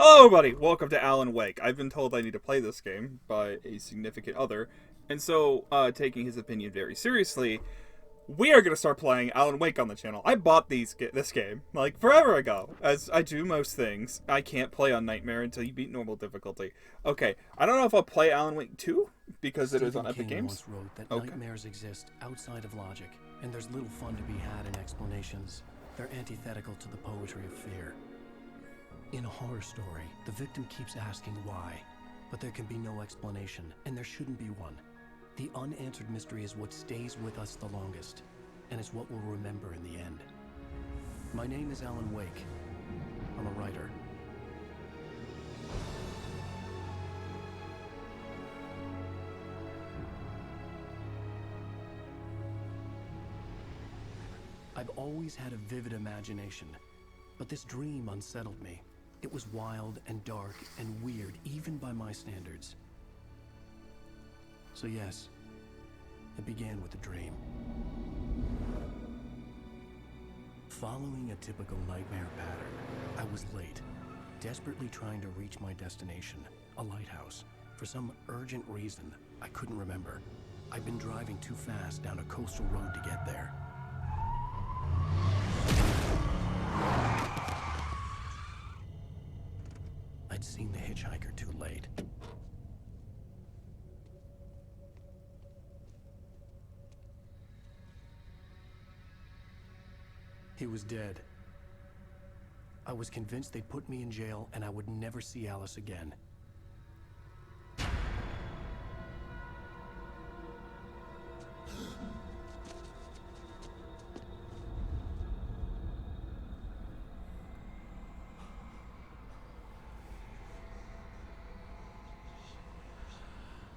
Hello, everybody! Welcome to Alan Wake. I've been told I need to play this game by a significant other, and so, taking his opinion very seriously, we are going to start playing Alan Wake on the channel. I bought this game, like, forever ago, as I do most things. I can't play on Nightmare until you beat normal difficulty. Okay, I don't know if I'll play Alan Wake 2, because it is on Epic Games. Once wrote that nightmares exist outside of logic, and there's little fun to be had in explanations. They're antithetical to the poetry of fear. In a horror story, the victim keeps asking why, but there can be no explanation, and there shouldn't be one. The unanswered mystery is what stays with us the longest, and it's what we'll remember in the end. My name is Alan Wake. I'm a writer. I've always had a vivid imagination, but this dream unsettled me. It was wild and dark and weird, even by my standards. So yes, it began with a dream. Following a typical nightmare pattern, I was late, desperately trying to reach my destination, a lighthouse. For some urgent reason, I couldn't remember. I'd been driving too fast down a coastal road to get there. I'd seen the hitchhiker too late. He was dead. I was convinced they'd put me in jail and I would never see Alice again.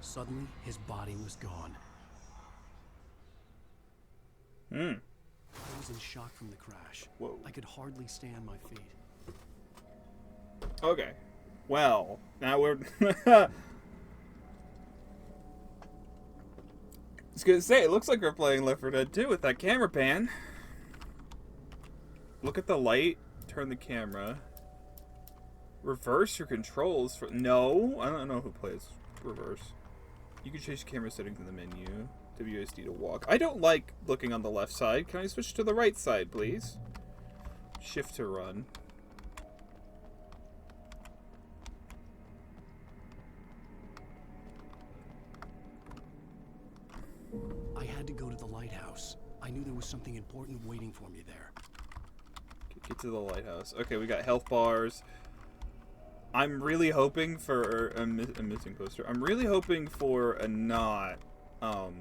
Suddenly, his body was gone. I was in shock from the crash. Whoa. I could hardly stay on my feet. Okay. Well, now we're... I was gonna say, it looks like we're playing Left 4 Dead 2 with that camera pan. Look at the light. Turn the camera. Reverse your controls for... No, I don't know who plays reverse. You can change camera settings in the menu. WSD to walk. I don't like looking on the left side. Can I switch to the right side, please? Shift to run. I had to go to the lighthouse. I knew there was something important waiting for me there. Get to the lighthouse. Okay, we got health bars. I'm really hoping for a missing poster. I'm really hoping for a not. The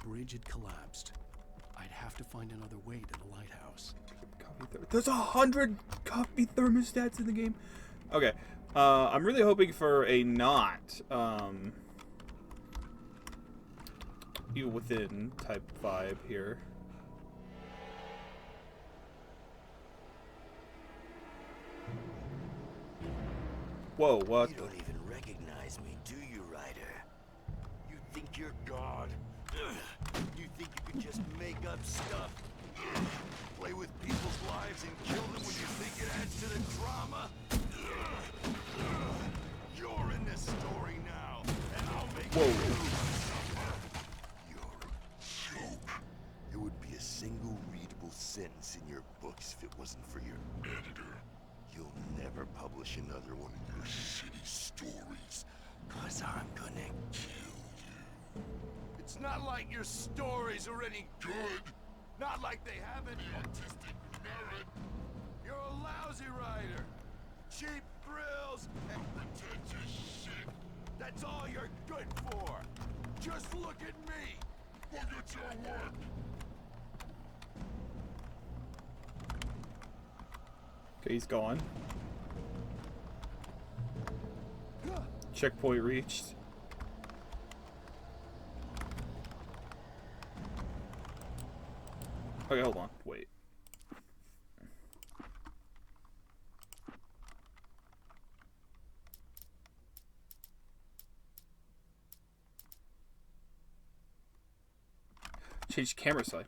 bridge had collapsed. I'd have to find another way to the lighthouse. There's 100 copy thermostats in the game. Okay, I'm really hoping for a not you within type vibe here. Whoa, what? You don't even recognize me, do you, Ryder? You think you're God? You think you can just make up stuff? Play with people's lives and kill them when you think it adds to the drama? You're in this story now, and I'll make you suffer. You're a joke. There would be a single readable sentence in your books if it wasn't for your editor. You'll never publish another one of your shitty stories, 'cause I'm gonna kill you. It's not like your stories are any good. Not like they have any artistic merit. You're a lousy writer. Cheap thrills and pretentious shit. That's all you're good for. Just look at me. Look at your work. Okay, he's gone. Checkpoint reached. Okay, hold on. Wait. Change camera side.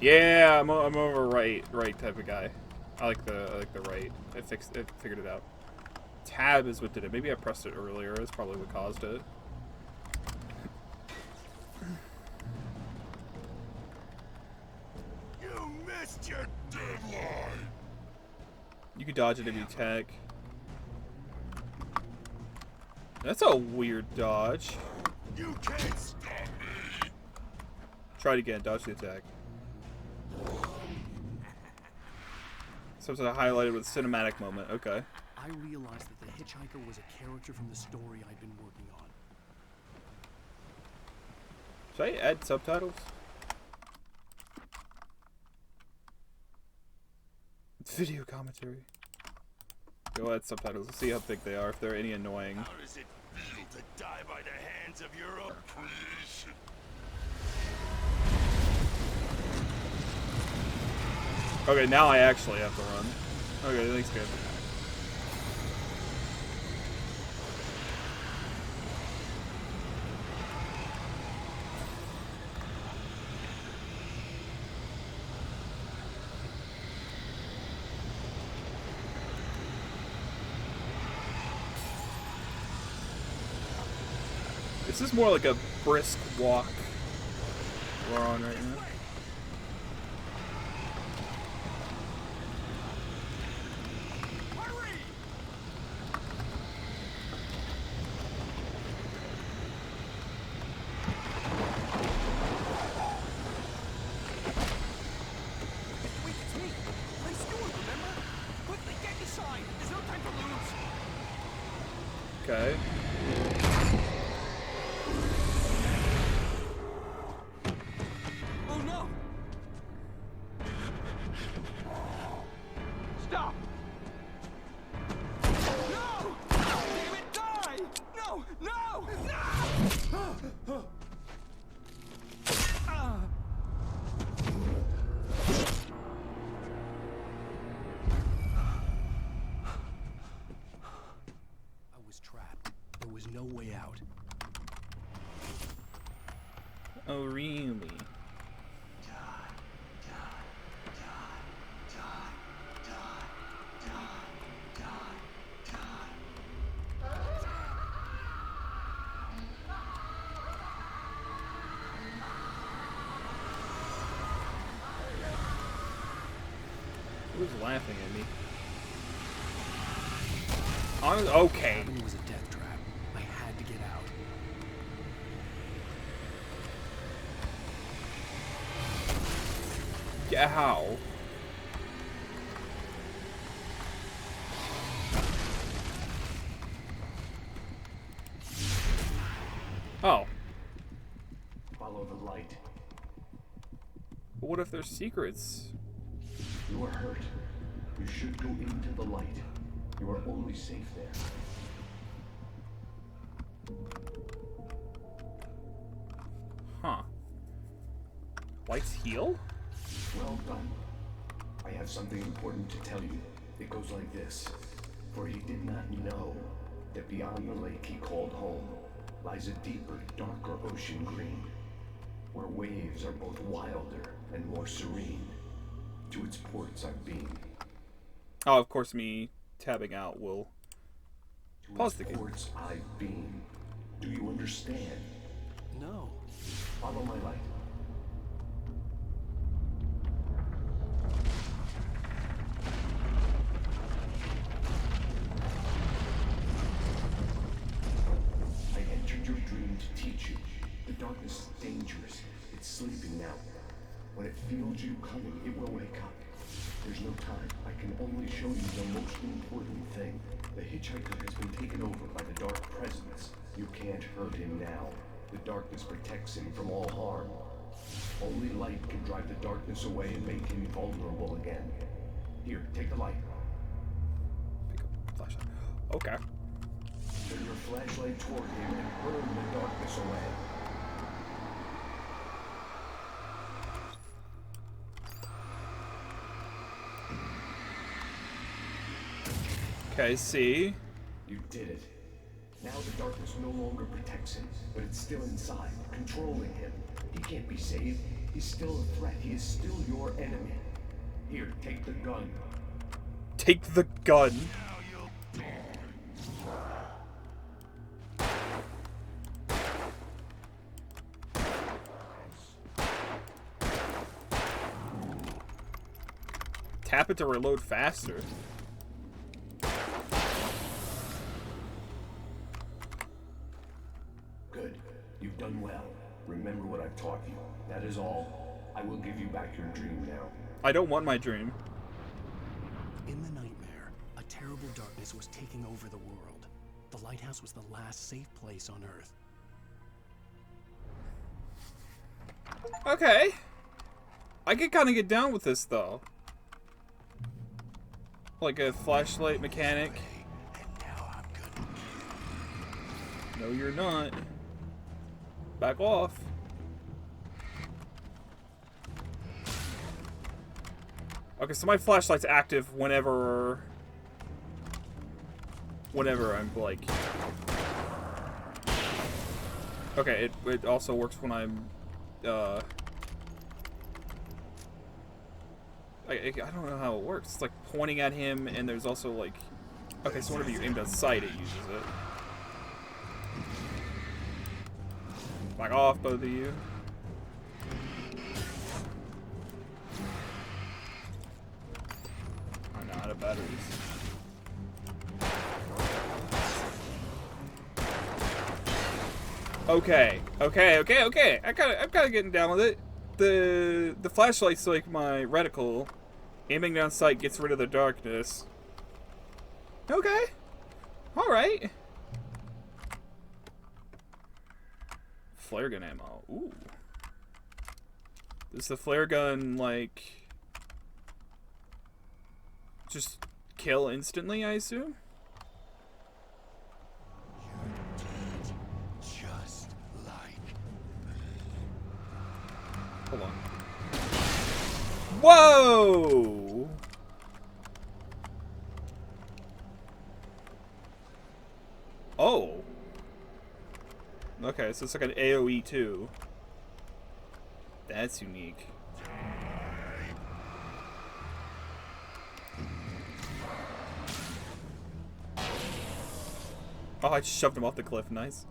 Yeah, I'm over right type of guy. I like the right. I figured it out. Tab is what did it. Maybe I pressed it earlier. It's probably what caused it. You missed your deadline. You could dodge it if you attack. That's a weird dodge. You can't stop me. Try it again. Dodge the attack. Something highlighted with cinematic moment. Okay. I realized that the hitchhiker was a character from the story I'd been working on. Should I add subtitles? Video commentary. Go add subtitles. Let's see how big they are. If they're any annoying. How does it feel to die by the hands of your own creation? Okay, now I actually have to run. Okay, thanks, guys. This is more like a brisk walk we're on right now. Okay. Oh no! Stop! No! Damn it, die! No! No! No! I was trapped. There was no way out. Oh, really? Who's laughing at me? Okay. It was a death trap. I had to get out. Yeah, how? Oh. Follow the light. But what if there's secrets? You are hurt. You should go into the light. You are only safe there. Huh. Lights heal? Well done. I have something important to tell you. It goes like this. For he did not know that beyond the lake he called home lies a deeper, darker ocean green, where waves are both wilder and more serene. To its ports I've been. Oh, of course, me tabbing out will pause the game. Ports I've been. Do you understand? No. Follow my light. I entered your dream to teach you. The darkness is dangerous. It's sleeping now. When it feels you coming, it will wake up. There's no time. I can only show you the most important thing. The hitchhiker has been taken over by the dark presence. You can't hurt him now. The darkness protects him from all harm. Only light can drive the darkness away and make him vulnerable again. Here, take the light. Pick up flashlight. Okay. Turn your flashlight toward him and burn the darkness away. Okay, see. You did it. Now the darkness no longer protects him, but it's still inside, controlling him. He can't be saved. He's still a threat. He is still your enemy. Here, take the gun. Take the gun. Now you'll Tap it to reload faster. Good. You've done well. Remember what I've taught you. That is all. I will give you back your dream now. I don't want my dream. In the nightmare, a terrible darkness was taking over the world. The lighthouse was the last safe place on Earth. Okay. I could kind of get down with this, though. Like a flashlight mechanic. and now I'm gonna No, you're not. Back off. Okay, so my flashlight's active whenever I'm like. Okay, it also works when I'm I don't know how it works. It's like pointing at him, and there's also like, okay, so whenever you aim at sight, it uses it. Back off, both of you. I'm out of batteries. Okay. I'm kind of getting down with it. The flashlight's like my reticle. Aiming down sight gets rid of the darkness. Okay. All right. Flare gun ammo. Ooh. Does the flare gun like just kill instantly, I assume? just like Hold on. Whoa! Oh. Okay, so it's like an AoE too. That's unique. Oh, I just shoved him off the cliff. Nice.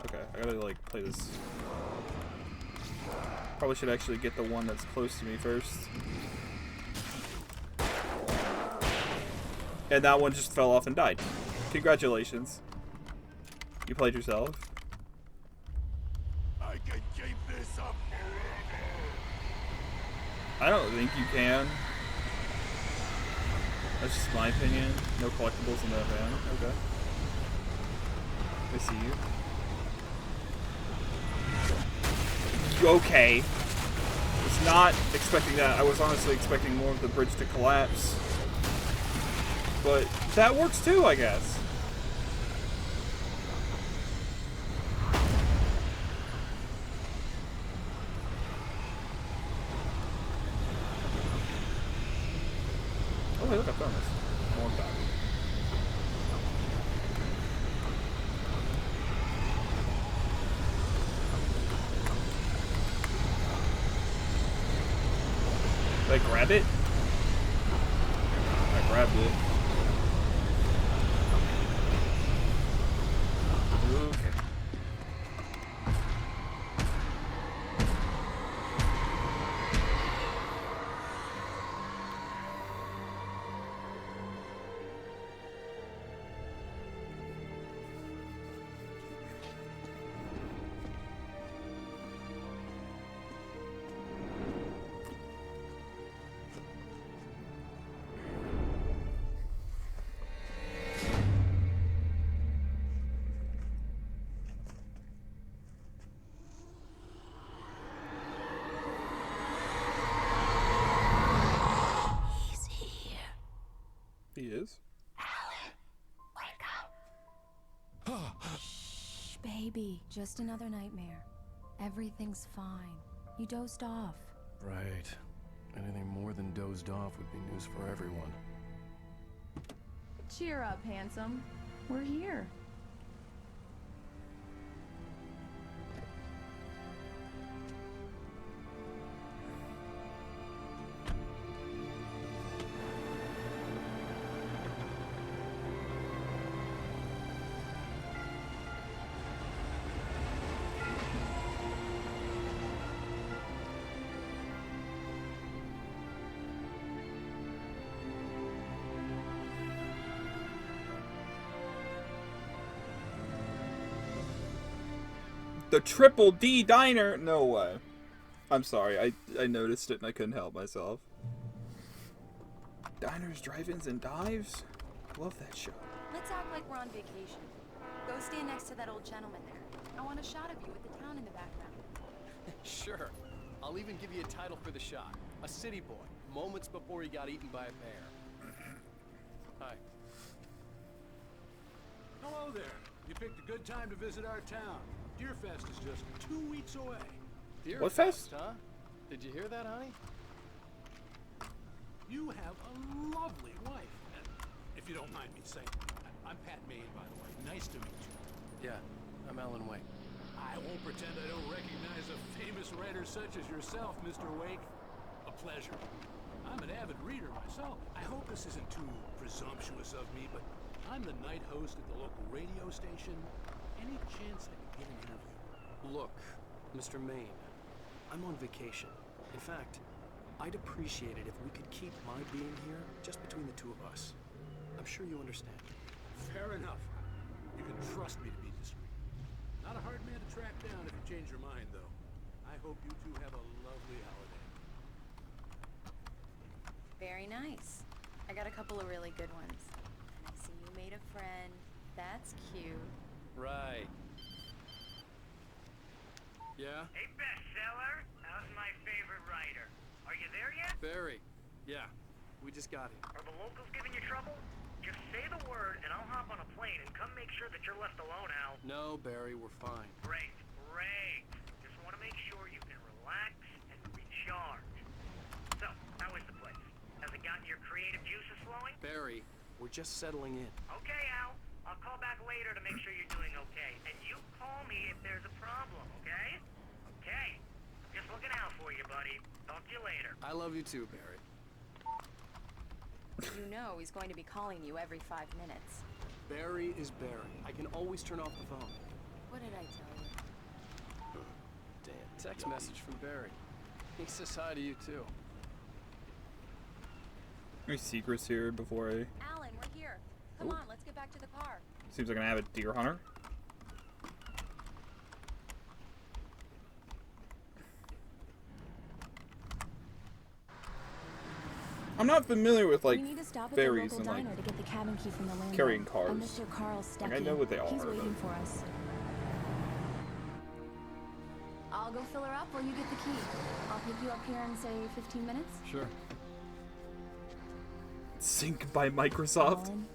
Okay, I gotta like play this. Probably should actually get the one that's close to me first. And that one just fell off and died. Congratulations. You played yourself. I can keep this up I don't think you can. That's just my opinion. No collectibles in that van. Okay. I see you. Okay. Was not expecting that. I was honestly expecting more of the bridge to collapse. But that works too, I guess. Oh, hey, look, I found this. More battery. Did I grab it? I grabbed it. Okay. He's here. He is. Wake up. Shh, baby. Just another nightmare. Everything's fine. You dozed off. Right. Anything more than dozed off would be news for everyone. Cheer up, handsome. We're here. The Triple D Diner? No way. I'm sorry, I noticed it and I couldn't help myself. Diners, drive-ins, and dives? Love that show. Let's act like we're on vacation. Go stand next to that old gentleman there. I want a shot of you with the town in the background. Sure. I'll even give you a title for the shot. A city boy, moments before he got eaten by a bear. Hi. Hello there. You picked a good time to visit our town. Deerfest is just 2 weeks away. What fest? Huh? Did you hear that, honey? You have a lovely wife. And if you don't mind me saying, I'm Pat Maine, by the way. Nice to meet you. Yeah, I'm Alan Wake. I won't pretend I don't recognize a famous writer such as yourself, Mr. Wake. A pleasure. I'm an avid reader myself. I hope this isn't too presumptuous of me, but I'm the night host at the local radio station. Any chance I could get an interview? Look, Mr. Maine, I'm on vacation. In fact, I'd appreciate it if we could keep my being here just between the two of us. I'm sure you understand. Fair enough. You can trust me to be discreet. Not a hard man to track down if you change your mind, though. I hope you two have a lovely holiday. Very nice. I got a couple of really good ones. And I see you made a friend. That's cute. Right. Yeah? Hey, bestseller. How's my favorite writer? Are you there yet? Barry. Yeah. We just got here. Are the locals giving you trouble? Just say the word and I'll hop on a plane and come make sure that you're left alone, Al. No, Barry, we're fine. Great, great. Just want to make sure you can relax and recharge. So, how is the place? Has it gotten your creative juices flowing? Barry, we're just settling in. Okay, Al. I'll call back later to make sure you're doing okay. And you call me if there's a problem, okay? Okay. Just looking out for you, buddy. Talk to you later. I love you too, Barry. You know he's going to be calling you every 5 minutes. Barry is Barry. I can always turn off the phone. What did I tell you? Damn, text message from Barry. He says hi to you too. Any secrets here before I... Alan, we're here. Come on, let's get back to the car. Seems like I have a deer hunter. I'm not familiar with, like, we need to stop at ferries the and, local like, diner to get the cabin key from the landlord. carrying cars. And Mr. Carl Stuckey. I know what they He's are, waiting but- for us. I'll go fill her up while you get the key. I'll pick you up here in, say, 15 minutes. Sure. Sync by Microsoft. Alan,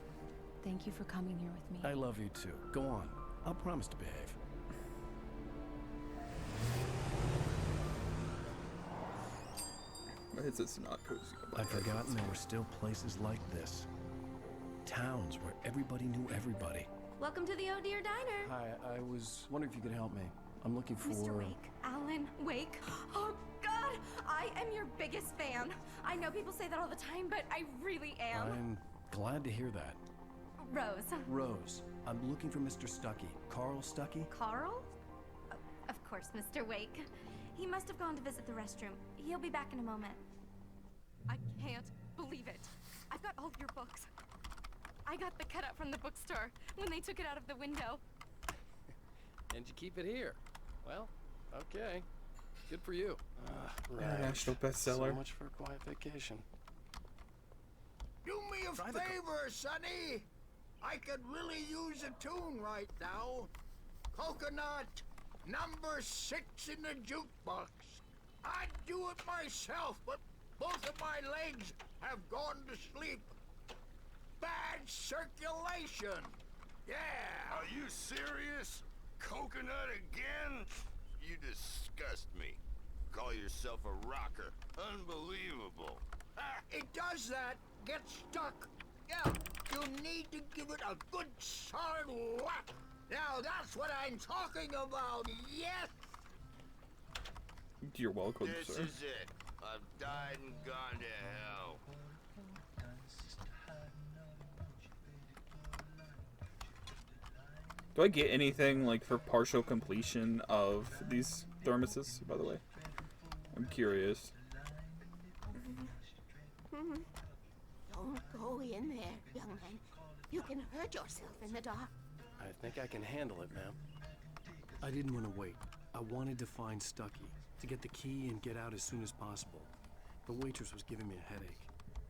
thank you for coming here with me. I love you too. Go on. I'll promise to behave. My headset's not cozy. I'd forgotten there were still places like this. Towns where everybody knew everybody. Welcome to the Oh Dear Diner. Hi, I was wondering if you could help me. I'm looking for... Mr. Wake. Alan Wake. Oh, God! I am your biggest fan. I know people say that all the time, but I really am. I'm glad to hear that. Rose. Rose, I'm looking for Mr. Stuckey. Carl Stuckey? Carl? Of course, Mr. Wake. He must have gone to visit the restroom. He'll be back in a moment. I can't believe it. I've got all your books. I got the cutout from the bookstore when they took it out of the window. And you keep it here. Well, okay. Good for you. International bestseller. So much for a quiet vacation. Do me a favor, Sonny. I could really use a tune right now. Coconut, number 6 in the jukebox. I'd do it myself, but both of my legs have gone to sleep. Bad circulation. Yeah. Are you serious? Coconut again? You disgust me. Call yourself a rocker. Unbelievable. It does that. Get stuck. Yeah, you need to give it a good solid whack. Now that's what I'm talking about, yes? You're welcome, This sir. is it. I've died and gone to hell. Do I get anything, like, for partial completion of these thermoses, by the way? I'm curious. Don't go in there, young man. You can hurt yourself in the dark. I think I can handle it, ma'am. I didn't want to wait. I wanted to find Stucky, to get the key and get out as soon as possible. The waitress was giving me a headache.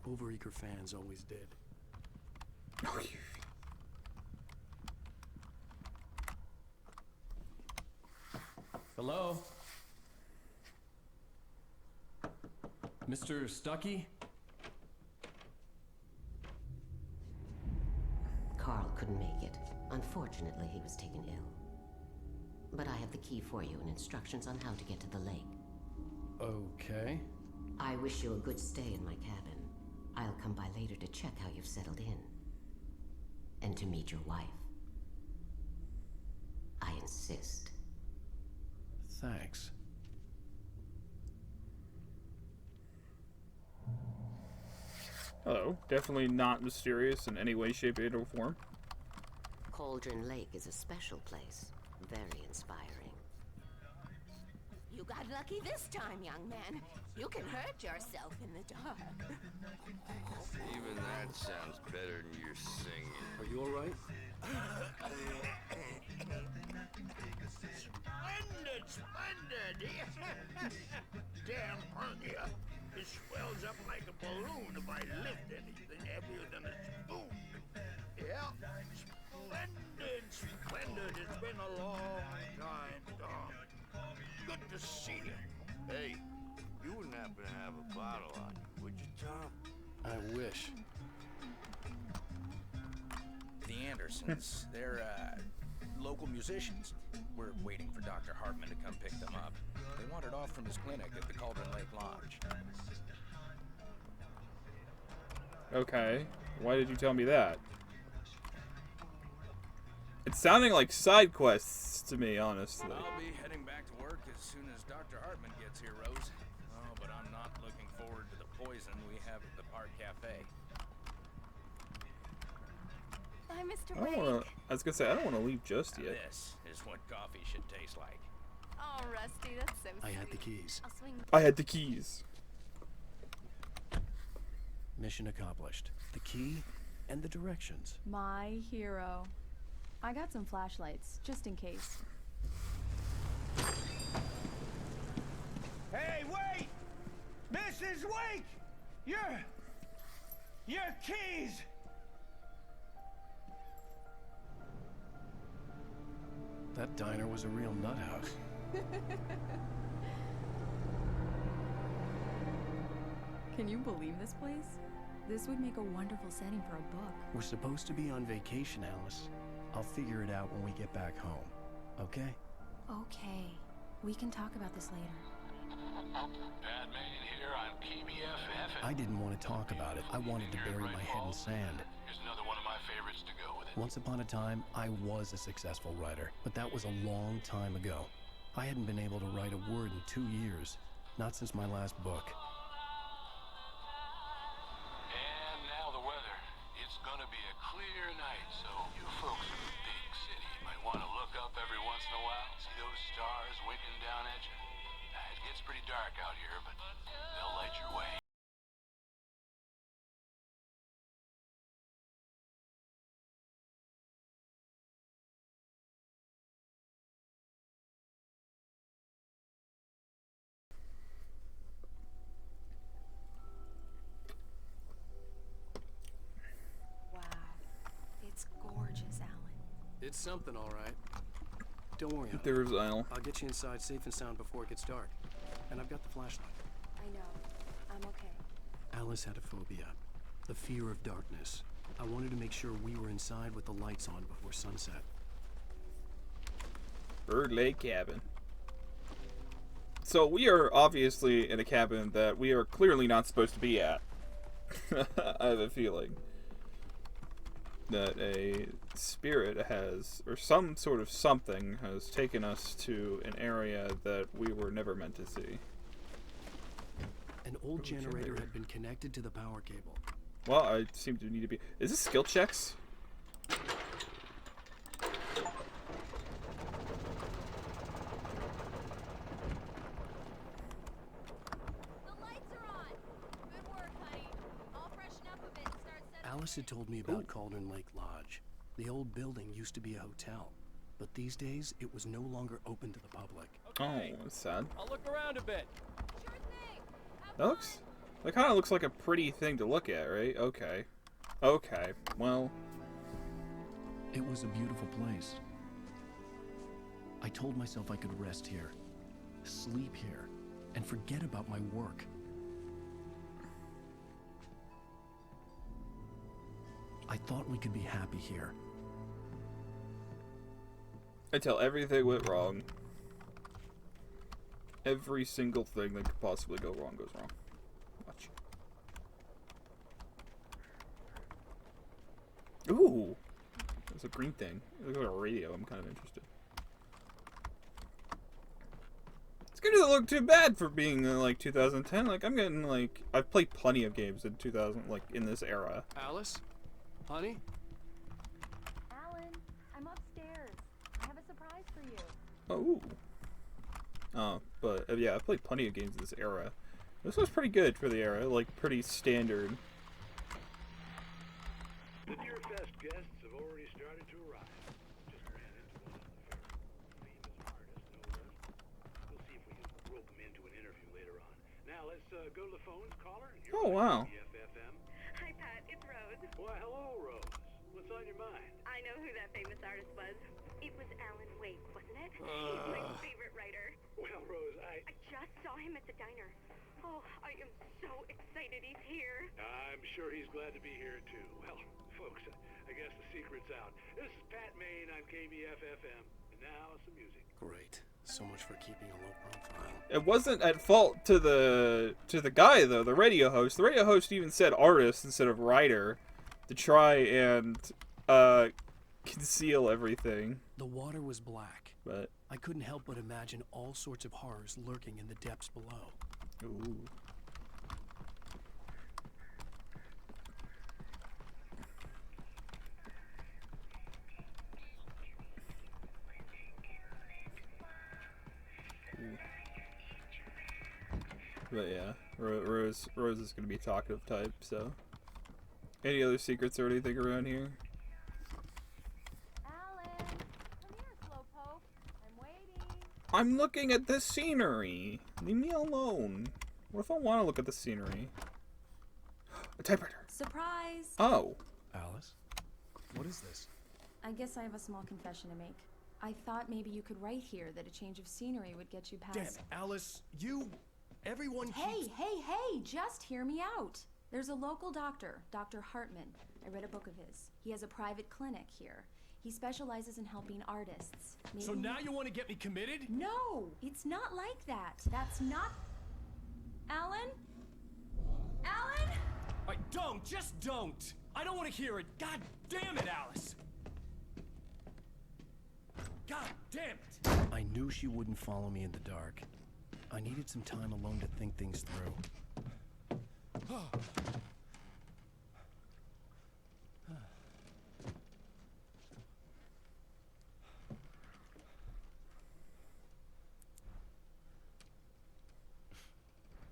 Overeager fans always did. Hello? Mr. Stucky? Carl couldn't make it. Unfortunately, he was taken ill. But I have the key for you and instructions on how to get to the lake. Okay. I wish you a good stay in my cabin. I'll come by later to check how you've settled in. And to meet your wife. I insist. Thanks. Hello. Definitely not mysterious in any way, shape, or form. Cauldron Lake is a special place. Very inspiring. You got lucky this time, young man. You can hurt yourself in the dark. Even that sounds better than your singing. Are you alright? Splendid! Damn hernia. It swells up like a balloon if I lift anything heavier than a spoon. Yeah, splendid. It's been a long time, Tom. Good to see you. Hey, you wouldn't happen to have a bottle on you, would you, Tom? I wish. The Andersons, they're, local musicians. We're waiting for Dr. Hartman to come pick them up. They wandered off from his clinic at the Cauldron Lake Lodge. Okay. Why did you tell me that? It's sounding like side quests to me, honestly. I'll be heading back to work as soon as Dr. Hartman gets here, Rose. Oh, but I'm not looking forward to the poison we have at the Park Cafe. Bye, Mr. I don't wanna, I was gonna say, I don't want to leave just yet. This is what coffee should taste like. Oh, Rusty, that's so I sweet. had the keys. I'll swing. I had the keys. Mission accomplished. The key and the directions. My hero. I got some flashlights, just in case. Hey, wait! Mrs. Wake! Your keys! That diner was a real nut house. Can you believe this place? This would make a wonderful setting for a book. We're supposed to be on vacation, Alice. I'll figure it out when we get back home. Okay? Okay. We can talk about this later. Batman here on PBFF. I didn't want to talk about it. I wanted to bury my head in sand. Here's another one of my favorites to go with it. Once upon a time, I was a successful writer, but that was a long time ago. I hadn't been able to write a word in 2 years. Not since my last book. And now the weather. It's gonna be a clear night, so you folks in the big city might want to look up every once in a while, see those stars winking down at you. It gets pretty dark out here, but they'll light your way. Wow. It's gorgeous, Alan. It's something, all right. Don't worry, Alan. There's Al. I'll get you inside safe and sound before it gets dark. And I've got the flashlight. I know. I'm okay. Alice had a phobia. The fear of darkness. I wanted to make sure we were inside with the lights on before sunset. Bird Lake Cabin. So we are obviously in a cabin that we are clearly not supposed to be at. I have a feeling that a spirit has, or some sort of something has taken us to an area that we were never meant to see. An old generator had been connected to the power cable. Well, I seem to need to be... Is this skill checks? Alice had told me about Cauldron Lake Lodge. The old building used to be a hotel. but these days it was no longer open to the public. Oh, that's sad. I'll look around a bit. That kind of looks like a pretty thing to look at, right? Okay. Okay, well... It was a beautiful place. I told myself I could rest here, sleep here, and forget about my work. I thought we could be happy here. Until everything went wrong. Every single thing that could possibly go wrong goes wrong. Watch. Ooh! There's a green thing. It looks like a radio. I'm kind of interested. This game doesn't look too bad for being like 2010. Like, I'm getting like... I've played plenty of games in 2000, like, in this era. Alice? Honey? Alan, I'm upstairs. I have a surprise for you. Oh. Oh, but yeah, I've played plenty of games in this era. This was pretty good for the era, like pretty standard. The Deer Fest guests have already started to arrive. Just ran into one on the ferry. Famous artist, no less. We'll see if we can rope him into an interview later on. Now let's go to the phones, caller. Oh wow. FFM. Hi Pat, it's Rose. Why, hello, Rose. What's on your mind? I know who that famous artist was. It was Alan Wake, wasn't it? He's my favorite writer. Well, Rose, I just saw him at the diner. Oh, I am so excited he's here. I'm sure he's glad to be here, too. Well, folks, I guess the secret's out. This is Pat Maine on KBFFM. And now, some music. Great. So much for keeping a low profile. It wasn't at fault to the guy though, the radio host. The radio host even said artist instead of writer to try and conceal everything. The water was black. But I couldn't help but imagine all sorts of horrors lurking in the depths below. Ooh. But yeah, Rose is gonna be talkative type. So, any other secrets or anything around here? Alan, come here, Slowpoke. I'm waiting. I'm looking at the scenery. Leave me alone. What if I want to look at the scenery? A typewriter. Surprise! Oh. Alice, what is this? I guess I have a small confession to make. I thought maybe you could write here that a change of scenery would get you past... Damn, Alice, everyone Hey, just hear me out. There's a local doctor, Dr. Hartman. I read a book of his. He has a private clinic here. He specializes in helping artists. Maybe... So now you want to get me committed? No, it's not like that. That's not... Alan? Alan? Just don't! I don't want to hear it. God damn it, Alice! God damn it! I knew she wouldn't follow me in the dark. I needed some time alone to think things through.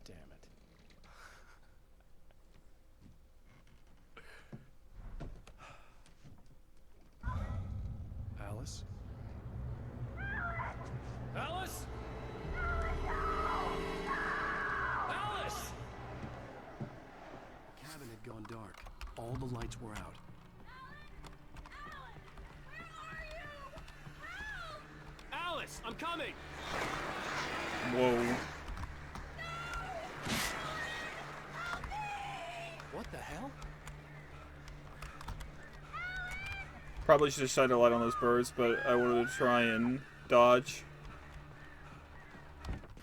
Damn it. Alice? Alice? Alice! The cabin had gone dark. All the lights were out. Alice, I'm coming! Whoa. What the hell? Probably should have shined a light on those birds, but I wanted to try and dodge.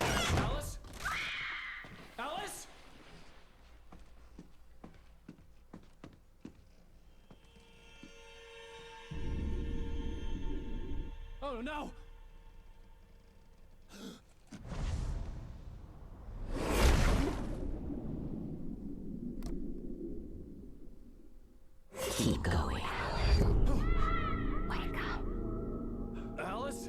Alice? Alice? Oh no! Keep going. Wake up. Alice?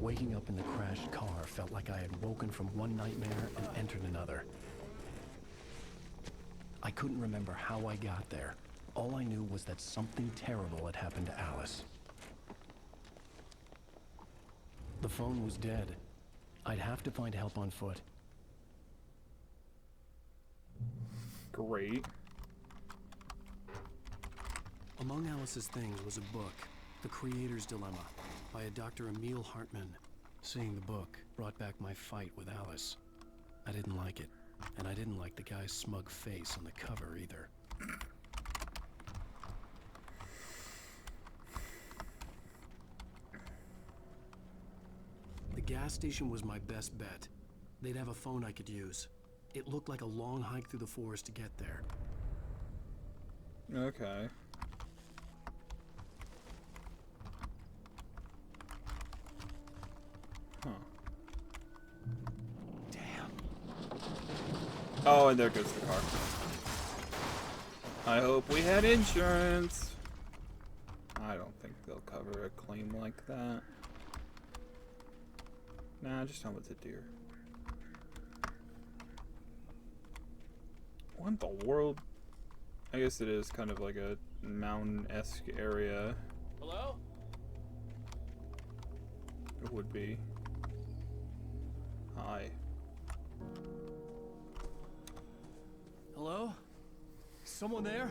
Waking up in the crashed car felt like I had woken from one nightmare and entered another. I couldn't remember how I got there. All I knew was that something terrible had happened to Alice. The phone was dead. I'd have to find help on foot. Great. Among Alice's things was a book, The Creator's Dilemma, by a Dr. Emil Hartman. Seeing the book brought back my fight with Alice. I didn't like it, and I didn't like the guy's smug face on the cover either. The gas station was my best bet. They'd have a phone I could use. It looked like a long hike through the forest to get there. Okay. Huh. Damn. Oh, and there goes the car. I hope we had insurance. I don't think they'll cover a claim like that. Nah, just tell them it's a deer. What in the world? I guess it is kind of like a mountain-esque area. Hello? It would be. Hi. Hello? Someone there?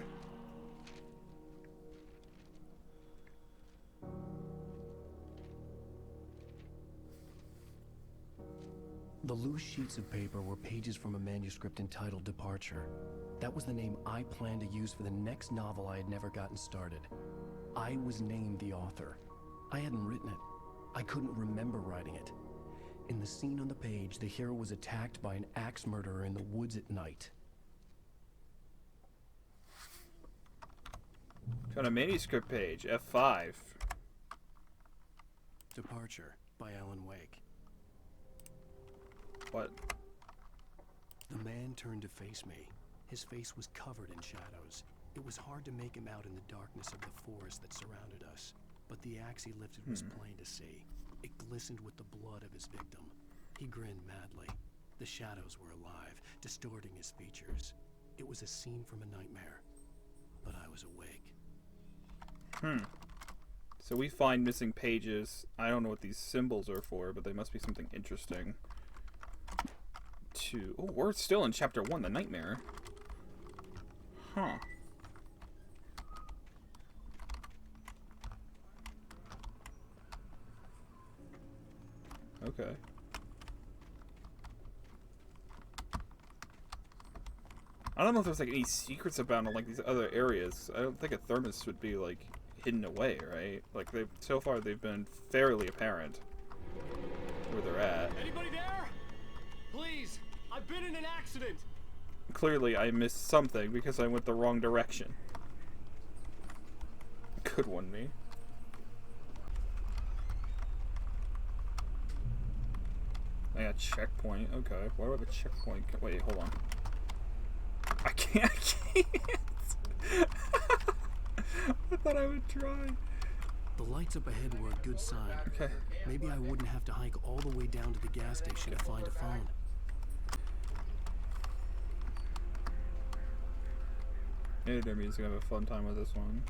The loose sheets of paper were pages from a manuscript entitled Departure. That was the name I planned to use for the next novel I had never gotten started. I was named the author. I hadn't written it. I couldn't remember writing it. In the scene on the page, the hero was attacked by an axe murderer in the woods at night. Got a manuscript page, F5. Departure by Alan Wake. What? The man turned to face me. His face was covered in shadows. It was hard to make him out in the darkness of the forest that surrounded us, but the axe he lifted was plain to see. It glistened with the blood of his victim. He grinned madly. The shadows were alive, distorting his features. It was a scene from a nightmare, but I was awake. So we find missing pages. I don't know what these symbols are for, but they must be something interesting. Oh, we're still in chapter 1, the nightmare. Huh. Okay. I don't know if there's like any secrets about like these other areas. I don't think a thermos would be like hidden away, right? Like so far they've been fairly apparent where they're at. Anybody there? Please, I've been in an accident. Clearly I missed something because I went the wrong direction. Good one, me. I got checkpoint. Okay, why do I have a checkpoint? Wait, hold on. I can't. I thought I would try. The lights up ahead were a good sign. Okay. Maybe I wouldn't have to hike all the way down to the gas station to find a phone. Hey there, means gonna have a fun time with this one.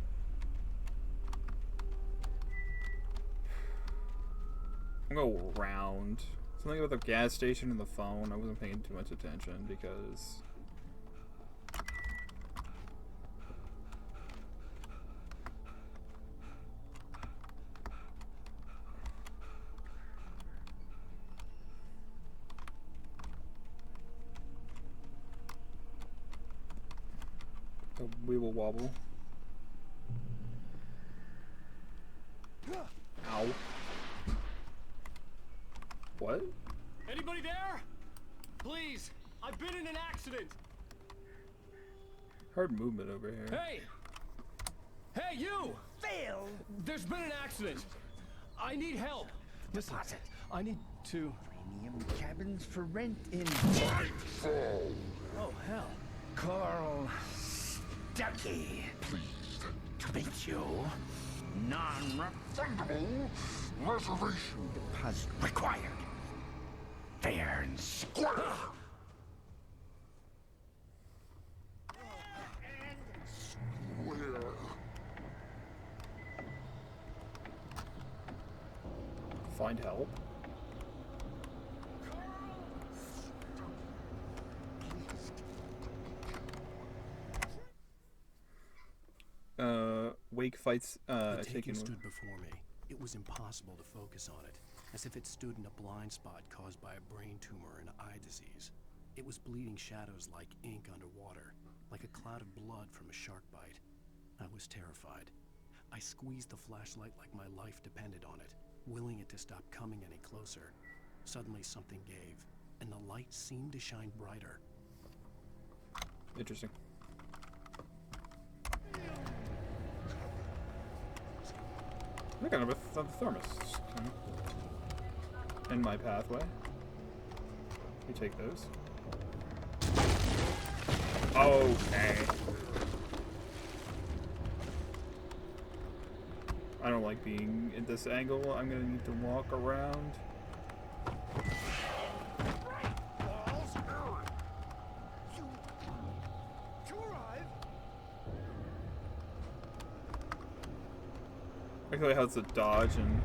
I'm gonna go around. Something about the gas station and the phone. I wasn't paying too much attention because we will wobble. Ow. What? Anybody there? Please, I've been in an accident. Hard movement over here. Hey! Hey, you! Phil! There's been an accident. I need help. Listen, I need to... Premium cabins for rent in Oh, hell. Carl Stuckey. Pleased to meet you. Non-refundable reservation deposit required. Fair and square. Find help. Wake fights the taken. Taken stood before me. It was impossible to focus on it, as if it stood in a blind spot caused by a brain tumor and eye disease. It was bleeding shadows like ink underwater, like a cloud of blood from a shark bite. I was terrified. I squeezed the flashlight like my life depended on it, willing it to stop coming any closer. Suddenly something gave, and the light seemed to shine brighter. Interesting. Look at a thermos in my pathway. We take those. Okay. I don't like being at this angle. I'm gonna need to walk around. I feel like how it's a dodge and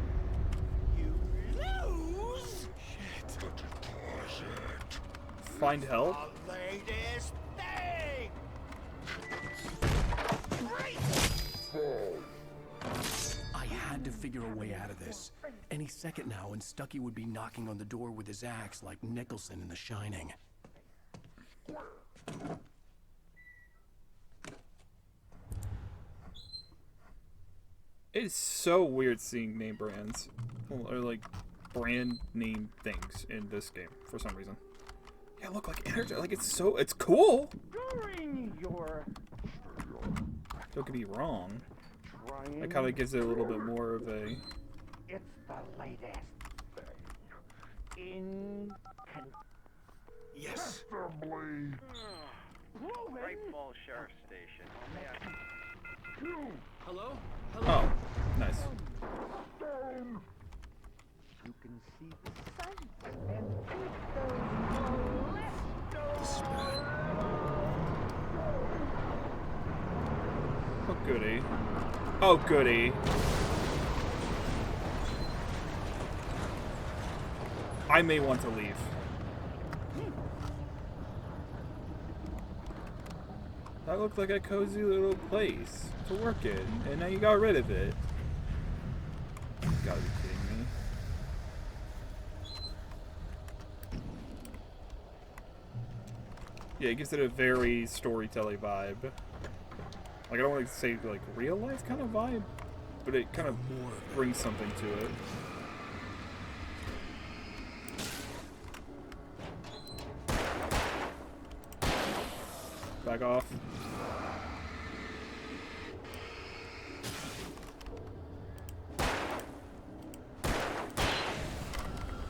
Lose. Shit. find help. The latest thing. I had to figure a way out of this. Any second now, and Stucky would be knocking on the door with his axe like Nicholson in The Shining. It is so weird seeing name brands, or like brand name things in this game for some reason. Yeah, look like energy. Like it's cool. During your Don't get me wrong. That kind of gives it a little bit more of a. It's the latest thing. Yes. Great Falls Sheriff Station. Hello? Oh, nice. You can see the sights and keep those Oh goody. Oh goody. I may want to leave. That looked like a cozy little place to work in, and now you got rid of it. You gotta be kidding me. Yeah, it gives it a very storytelling vibe. Like, I don't want to say, like, real life kind of vibe, but it kind of brings something to it. Back off.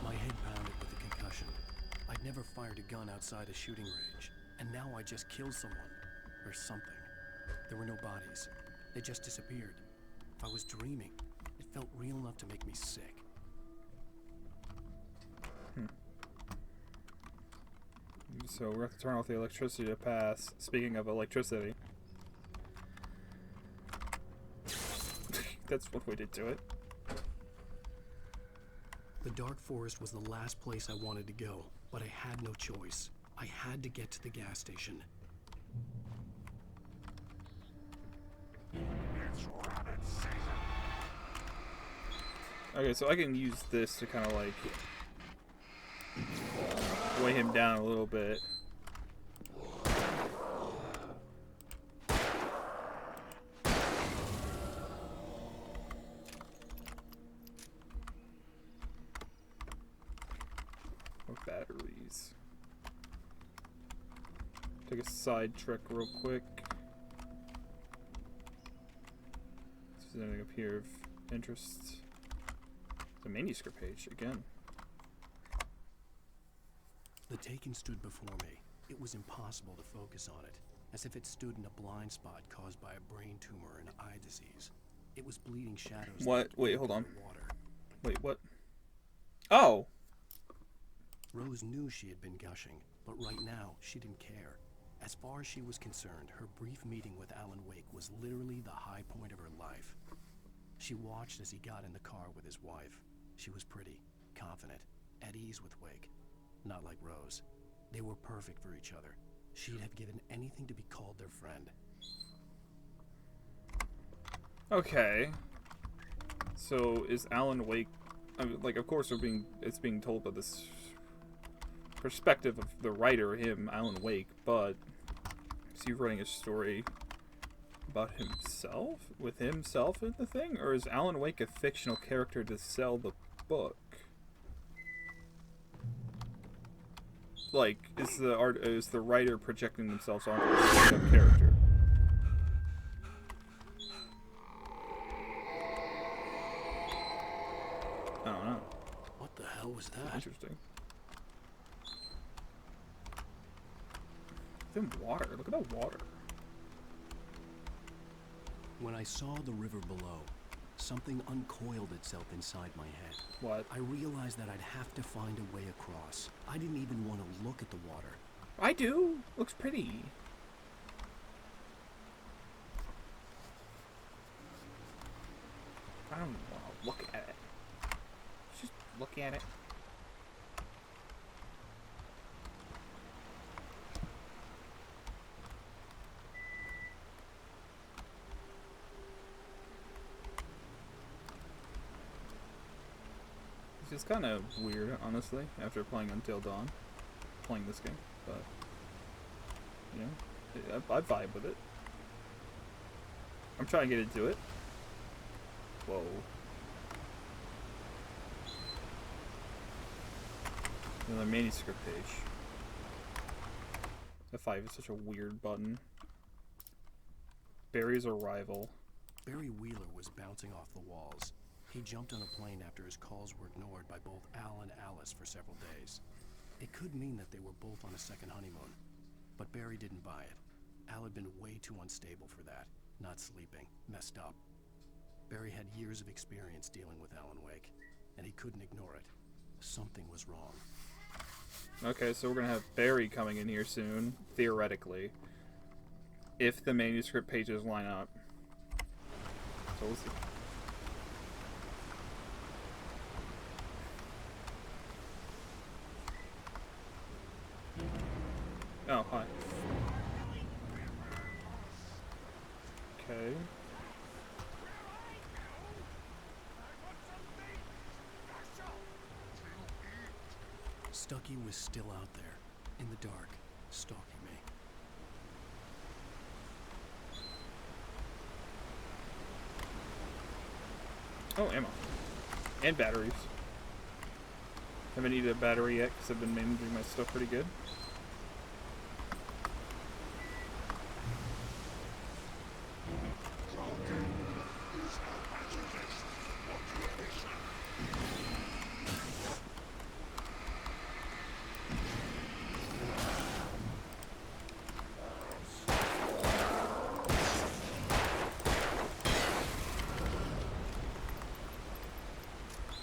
My head pounded with the concussion. I'd never fired a gun outside a shooting range, and now I just killed someone. Or something. There were no bodies. They just disappeared. If I was dreaming, it felt real enough to make me sick. So we're going to turn off the electricity to pass. Speaking of electricity. That's one way to do it. The dark forest was the last place I wanted to go, but I had no choice. I had to get to the gas station. Okay, so I can use this to kind of like weigh him down a little bit. Or batteries. Take a side trick real quick. Is there anything up here of interest? The manuscript page again. The Taken stood before me. It was impossible to focus on it, as if it stood in a blind spot caused by a brain tumor and eye disease. It was bleeding shadows. What? like Wait, ink hold in on. the water. Wait, what? Oh! Rose knew she had been gushing, but right now, she didn't care. As far as she was concerned, her brief meeting with Alan Wake was literally the high point of her life. She watched as he got in the car with his wife. She was pretty, confident, at ease with Wake. Not like Rose. They were perfect for each other. She'd have given anything to be called their friend. Okay. So is Alan Wake... I mean, like, of course it's being told by this perspective of the writer, him, Alan Wake, but is he writing a story about himself? With himself in the thing? Or is Alan Wake a fictional character to sell the book? Like, is the writer projecting themselves onto a character? I don't know. What the hell was that? Interesting. Then water. Look at that water. When I saw the river below, something uncoiled itself inside my head. What? I realized that I'd have to find a way across. I didn't even want to look at the water. I do. Looks pretty. I don't want to look at it. Just look at it. It's kind of weird, honestly, after playing Until Dawn, playing this game, but, you know, I vibe with it. I'm trying to get into it. Whoa. Another manuscript page. F5 is such a weird button. Barry's arrival. Barry Wheeler was bouncing off the walls. He jumped on a plane after his calls were ignored by both Al and Alice for several days. It could mean that they were both on a second honeymoon, but Barry didn't buy it. Al had been way too unstable for that, not sleeping, messed up. Barry had years of experience dealing with Alan Wake, and he couldn't ignore it. Something was wrong. Okay, so we're gonna have Barry coming in here soon, theoretically, if the manuscript pages line up. So we'll see. Oh, hi. Okay. Stucky was still out there, in the dark, stalking me. Oh, ammo. And batteries. Haven't needed a battery yet because I've been managing my stuff pretty good.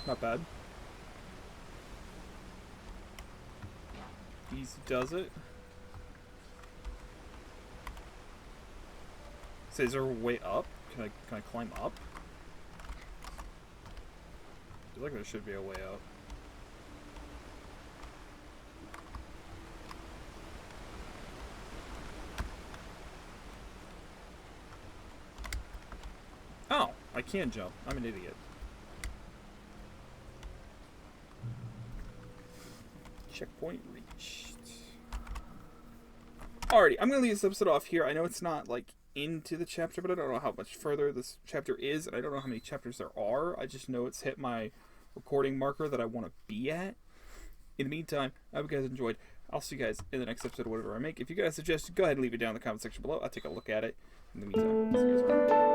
Not bad. Easy does it. So is there a way up? Can I climb up? I feel like there should be a way up. Oh, I can jump. I'm an idiot. Checkpoint reached. Alrighty, I'm gonna leave this episode off here. I know it's not like into the chapter, but I don't know how much further this chapter is, and I don't know how many chapters there are. I just know it's hit my recording marker that I want to be at. In the meantime, I hope you guys enjoyed. I'll see you guys in the next episode of whatever I make. If you guys suggest, go ahead and leave it down in the comment section below. I'll take a look at it. In the meantime, see you guys around.